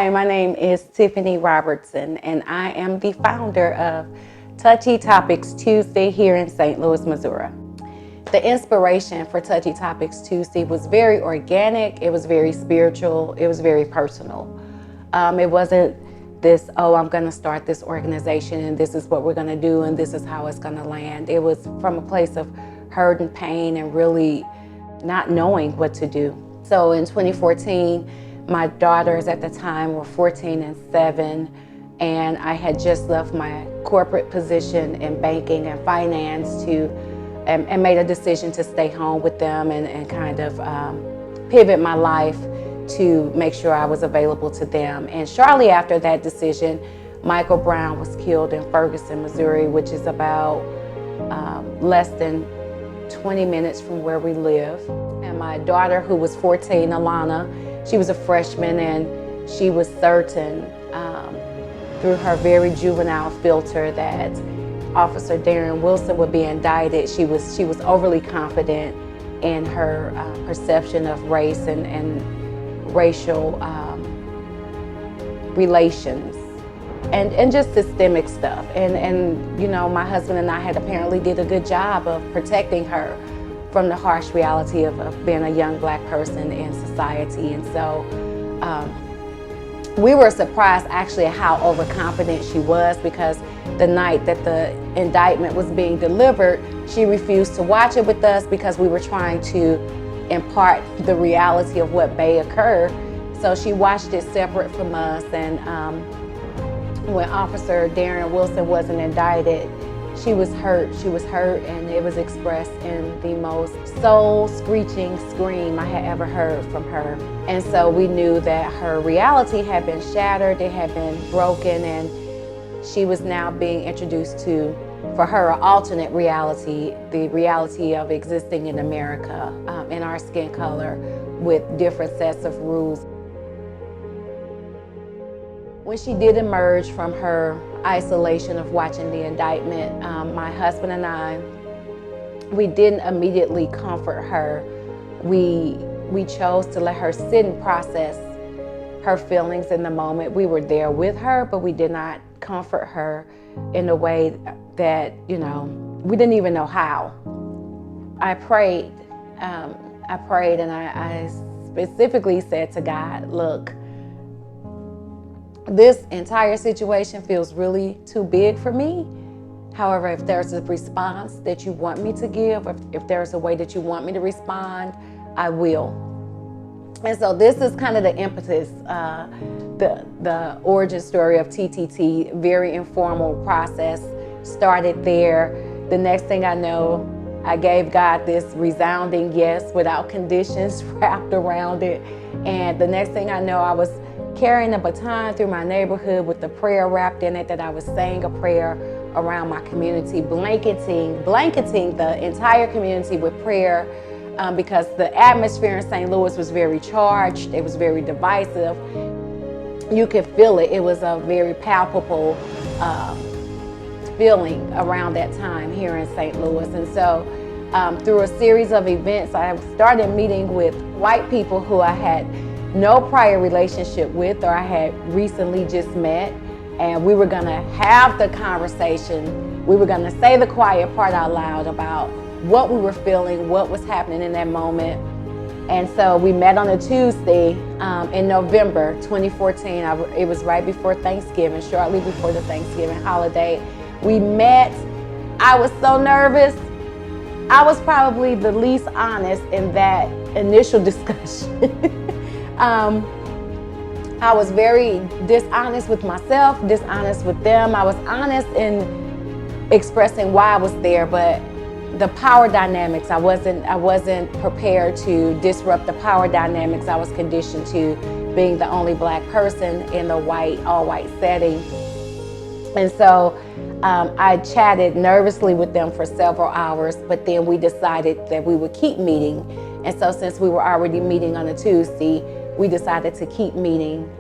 Hi, my name is Tiffany Robertson, and I am the founder of Touchy Topics Tuesday here in St. Louis, Missouri. The inspiration for Touchy Topics Tuesday was very organic, it was very spiritual, it was very personal. It wasn't this, oh, I'm going to start this organization and this is what we're going to do and this is how it's going to land. It was from a place of hurt and pain and really not knowing what to do. So in 2014, my daughters at the time were 14 and 7, and I had just left my corporate position in banking and finance and made a decision to stay home with them and kind of pivot my life to make sure I was available to them. And shortly after that decision, Michael Brown was killed in Ferguson, Missouri, which is about less than 20 minutes from where we live. And my daughter, who was 14, Alana, she was a freshman, and she was certain through her very juvenile filter that Officer Darren Wilson would be indicted. She was overly confident in her perception of race and racial relations and just systemic stuff. And you know, my husband and I had apparently did a good job of protecting her from the harsh reality of being a young Black person in society. And so we were surprised actually at how overconfident she was, because the night that the indictment was being delivered, she refused to watch it with us because we were trying to impart the reality of what may occur. So she watched it separate from us, and when Officer Darren Wilson wasn't indicted, she was hurt, and it was expressed in the most soul-screeching scream I had ever heard from her. And so we knew that her reality had been shattered, it had been broken, and she was now being introduced to, for her, an alternate reality, the reality of existing in America, in our skin color, with different sets of rules. When she did emerge from her isolation of watching the indictment, my husband and I, we didn't immediately comfort her. We chose to let her sit and process her feelings in the moment. We were there with her, but we did not comfort her in a way that, you know, we didn't even know how. I prayed and I specifically said to God, look, this entire situation feels really too big for me. However, if there's a response that you want me to give, if there's a way that you want me to respond, I will. And so this is kind of the impetus, the origin story of TTT. Very informal process, started there. The next thing I know, I gave God this resounding yes without conditions wrapped around it. And the next thing I know, I was carrying a baton through my neighborhood with a prayer wrapped in it, that I was saying a prayer around my community, blanketing the entire community with prayer, because the atmosphere in St. Louis was very charged, it was very divisive. You could feel it. It was a very palpable feeling around that time here in St. Louis. And so through a series of events, I started meeting with white people who I had no prior relationship with, or I had recently just met, and we were gonna have the conversation. We were gonna say the quiet part out loud about what we were feeling, what was happening in that moment. And so we met on a Tuesday in November 2014. It was right before Thanksgiving, shortly before the Thanksgiving holiday. We met. I was so nervous. I was probably the least honest in that initial discussion. I was very dishonest with myself, dishonest with them. I was honest in expressing why I was there, but the power dynamics, I wasn't prepared to disrupt the power dynamics I was conditioned to, being the only Black person in the all-white setting. And so I chatted nervously with them for several hours, but then we decided that we would keep meeting. And so since we were already meeting on a Tuesday, we decided to keep meeting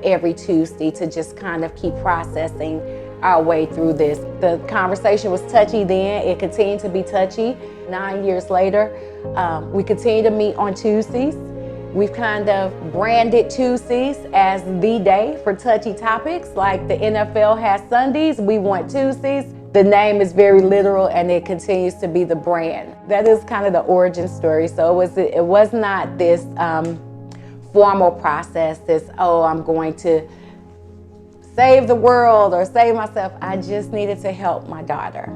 every Tuesday to just kind of keep processing our way through this. The conversation was touchy then. It continued to be touchy. 9 years later, we continue to meet on Tuesdays. We've kind of branded Tuesdays as the day for touchy topics. Like the NFL has Sundays, we want Tuesdays. The name is very literal and it continues to be the brand. That is kind of the origin story. So it was not this formal process, I'm going to save the world or save myself. I just needed to help my daughter.